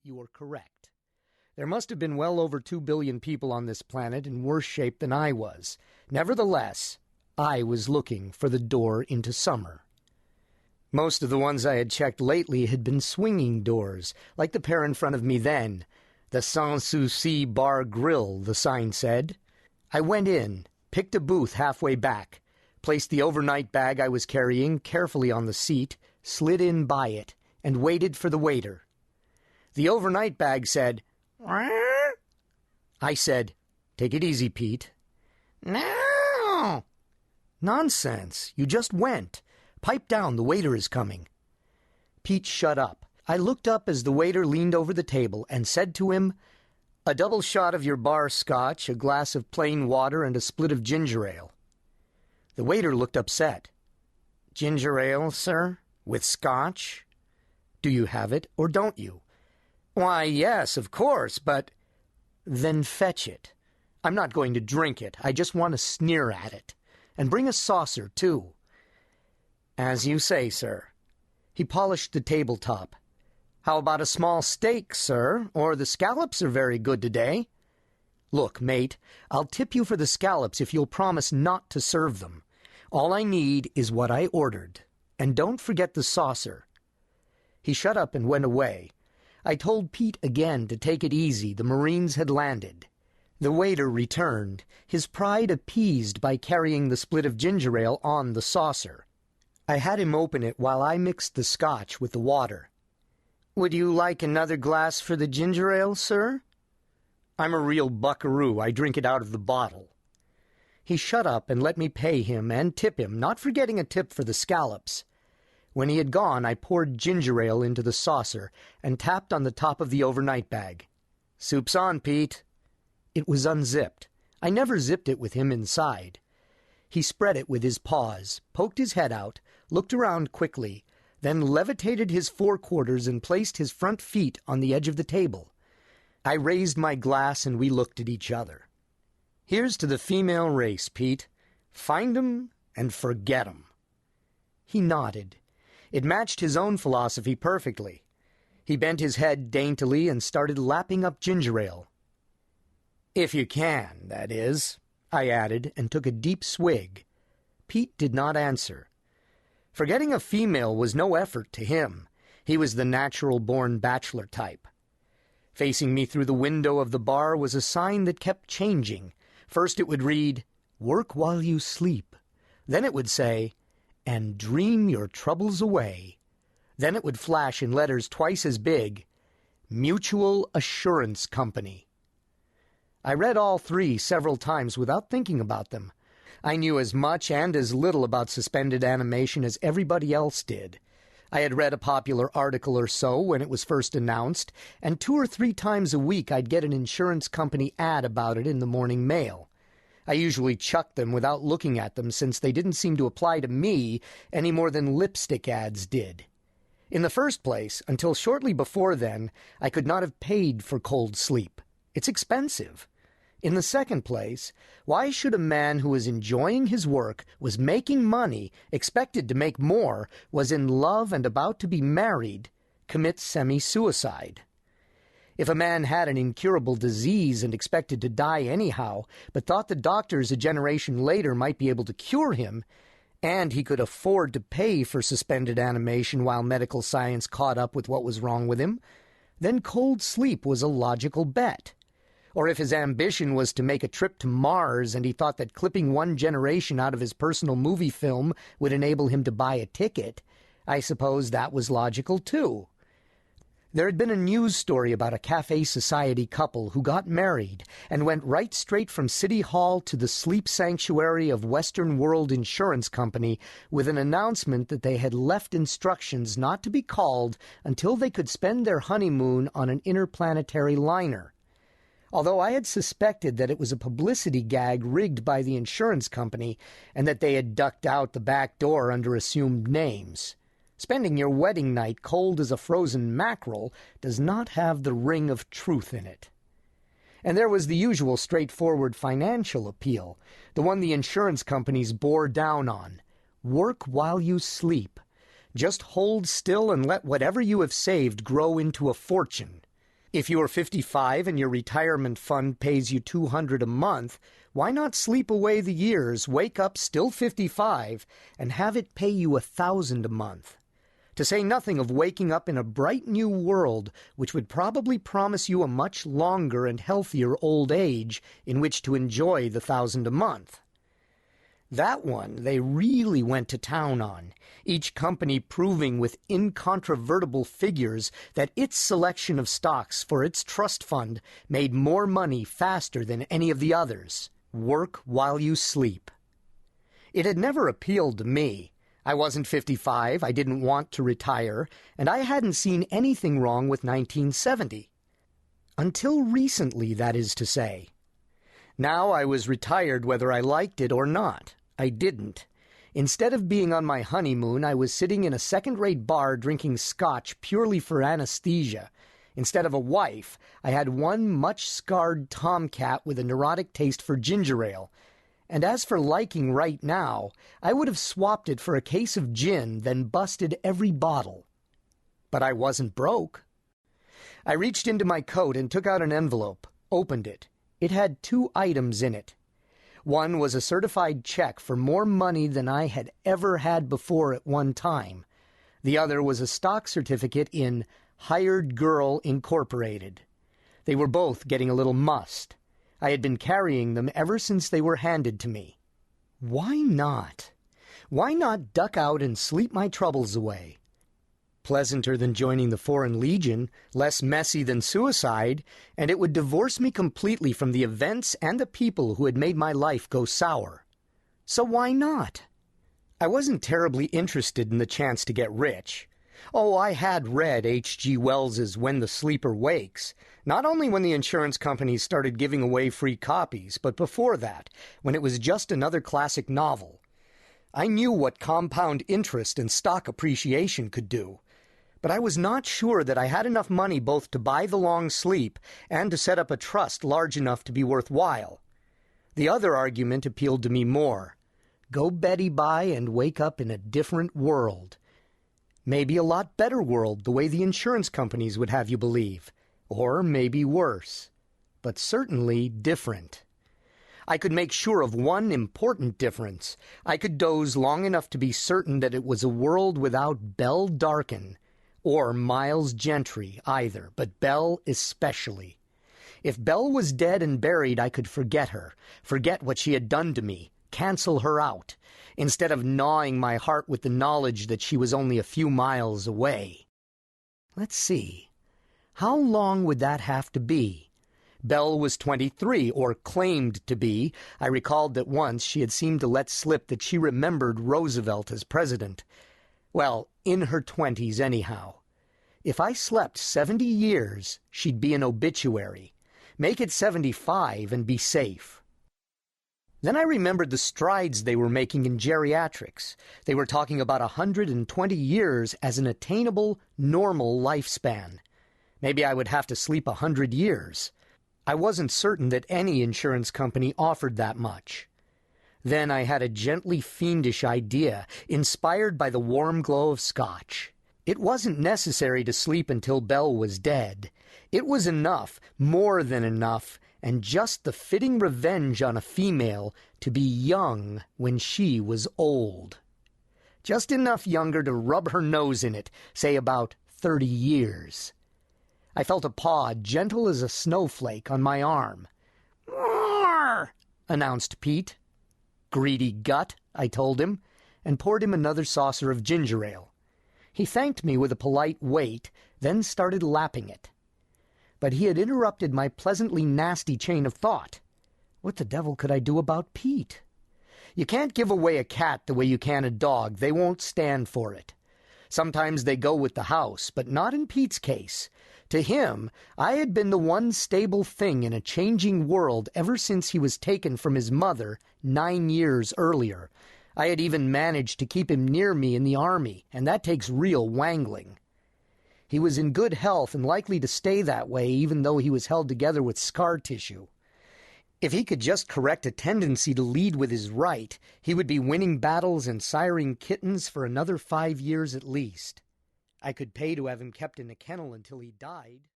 you were correct. There must have been well over 2 billion people on this planet in worse shape than I was. Nevertheless, I was looking for the door into summer. Most of the ones I had checked lately had been swinging doors, like the pair in front of me then. The Sans Souci Bar Grill, the sign said. I went in, picked a booth halfway back, placed the overnight bag I was carrying carefully on the seat, slid in by it, and waited for the waiter. The overnight bag said, "Wah?" I said, "Take it easy, Pete." "No!" "Nonsense. You just went. Pipe down, the waiter is coming." Pete shut up. I looked up as the waiter leaned over the table and said to him, "A double shot of your bar scotch, a glass of plain water, and a split of ginger ale." The waiter looked upset. "Ginger ale, sir? With scotch? Do you have it, or don't you?" "Why, yes, of course, but—" "Then fetch it. I'm not going to drink it. I just want to sneer at it. And bring a saucer, too." "As you say, sir." He polished the tabletop. "How about a small steak, sir? Or the scallops are very good today." "Look, mate, I'll tip you for the scallops if you'll promise not to serve them. All I need is what I ordered. And don't forget the saucer." He shut up and went away. I told Pete again to take it easy. The Marines had landed. The waiter returned, his pride appeased by carrying the split of ginger ale on the saucer. I had him open it while I mixed the scotch with the water. "Would you like another glass for the ginger ale, sir?" "I'm a real buckaroo. I drink it out of the bottle." He shut up and let me pay him and tip him, not forgetting a tip for the scallops. When he had gone, I poured ginger ale into the saucer and tapped on the top of the overnight bag. "Soup's on, Pete." It was unzipped. I never zipped it with him inside. He spread it with his paws, poked his head out, looked around quickly, then levitated his forequarters and placed his front feet on the edge of the table. I raised my glass and we looked at each other. "Here's to the female race, Pete. Find 'em and forget 'em." He nodded. It matched his own philosophy perfectly. He bent his head daintily and started lapping up ginger ale. "If you can, that is," I added, and took a deep swig. Pete did not answer. Forgetting a female was no effort to him. He was the natural-born bachelor type. Facing me through the window of the bar was a sign that kept changing. First it would read, "Work while you sleep." Then it would say, "And dream your troubles away." Then it would flash in letters twice as big, "Mutual Assurance Company." I read all three several times without thinking about them. I knew as much and as little about suspended animation as everybody else did. I had read a popular article or so when it was first announced, and 2 or 3 times a week I'd get an insurance company ad about it in the morning mail. I usually chucked them without looking at them since they didn't seem to apply to me any more than lipstick ads did. In the first place, until shortly before then, I could not have paid for cold sleep. It's expensive. In the second place, why should a man who was enjoying his work, was making money, expected to make more, was in love and about to be married, commit semi-suicide? If a man had an incurable disease and expected to die anyhow, but thought the doctors a generation later might be able to cure him, and he could afford to pay for suspended animation while medical science caught up with what was wrong with him, then cold sleep was a logical bet. Or if his ambition was to make a trip to Mars and he thought that clipping one generation out of his personal movie film would enable him to buy a ticket, I suppose that was logical too. There had been a news story about a Cafe Society couple who got married and went right straight from City Hall to the sleep sanctuary of Western World Insurance Company with an announcement that they had left instructions not to be called until they could spend their honeymoon on an interplanetary liner. Although I had suspected that it was a publicity gag rigged by the insurance company and that they had ducked out the back door under assumed names. Spending your wedding night cold as a frozen mackerel does not have the ring of truth in it. And there was the usual straightforward financial appeal, the one the insurance companies bore down on. Work while you sleep. Just hold still and let whatever you have saved grow into a fortune. If you're 55 and your retirement fund pays you $200 a month, why not sleep away the years, wake up still 55, and have it pay you $1,000 a month? To say nothing of waking up in a bright new world which would probably promise you a much longer and healthier old age in which to enjoy the $1,000 a month. That one they really went to town on, each company proving with incontrovertible figures that its selection of stocks for its trust fund made more money faster than any of the others. Work while you sleep. It had never appealed to me. I wasn't 55, I didn't want to retire, and I hadn't seen anything wrong with 1970. Until recently, that is to say. Now I was retired whether I liked it or not. I didn't. Instead of being on my honeymoon, I was sitting in a second-rate bar drinking scotch purely for anesthesia. Instead of a wife, I had one much-scarred tomcat with a neurotic taste for ginger ale. And as for liking right now, I would have swapped it for a case of gin, then busted every bottle. But I wasn't broke. I reached into my coat and took out an envelope, opened it. It had 2 items in it. One was a certified check for more money than I had ever had before at one time. The other was a stock certificate in Hired Girl Incorporated. They were both getting a little mussed. I had been carrying them ever since they were handed to me. Why not? Why not duck out and sleep my troubles away? Pleasanter than joining the Foreign Legion, less messy than suicide, and it would divorce me completely from the events and the people who had made my life go sour. So why not? I wasn't terribly interested in the chance to get rich. Oh, I had read H.G. Wells's When the Sleeper Wakes, not only when the insurance companies started giving away free copies, but before that, when it was just another classic novel. I knew what compound interest and stock appreciation could do, but I was not sure that I had enough money both to buy the long sleep and to set up a trust large enough to be worthwhile. The other argument appealed to me more. Go Betty by and wake up in a different world. Maybe a lot better world, the way the insurance companies would have you believe. Or maybe worse. But certainly different. I could make sure of one important difference. I could doze long enough to be certain that it was a world without Belle Darkin, or Miles Gentry either, but Belle especially. If Belle was dead and buried, I could forget her, forget what she had done to me, cancel her out, instead of gnawing my heart with the knowledge that she was only a few miles away. Let's see. How long would that have to be? Belle was 23, or claimed to be. I recalled that once she had seemed to let slip that she remembered Roosevelt as president. Well, in her 20s anyhow. If I slept 70 years, she'd be an obituary. Make it 75 and be safe. Then I remembered the strides they were making in geriatrics. They were talking about 120 years as an attainable, normal lifespan. Maybe I would have to sleep 100 years. I wasn't certain that any insurance company offered that much. Then I had a gently fiendish idea, inspired by the warm glow of scotch. It wasn't necessary to sleep until Belle was dead. It was enough, more than enough, and just the fitting revenge on a female to be young when she was old. Just enough younger to rub her nose in it, say about 30 years. I felt a paw gentle as a snowflake on my arm. "Roar!" announced Pete. "Greedy gut," I told him, and poured him another saucer of ginger ale. He thanked me with a polite wait, then started lapping it. But he had interrupted my pleasantly nasty chain of thought. What the devil could I do about Pete? You can't give away a cat the way you can a dog. They won't stand for it. Sometimes they go with the house, but not in Pete's case. To him, I had been the one stable thing in a changing world ever since he was taken from his mother 9 years earlier. I had even managed to keep him near me in the army, and that takes real wangling. He was in good health and likely to stay that way, even though he was held together with scar tissue. If he could just correct a tendency to lead with his right, he would be winning battles and siring kittens for another 5 years at least. I could pay to have him kept in a kennel until he died.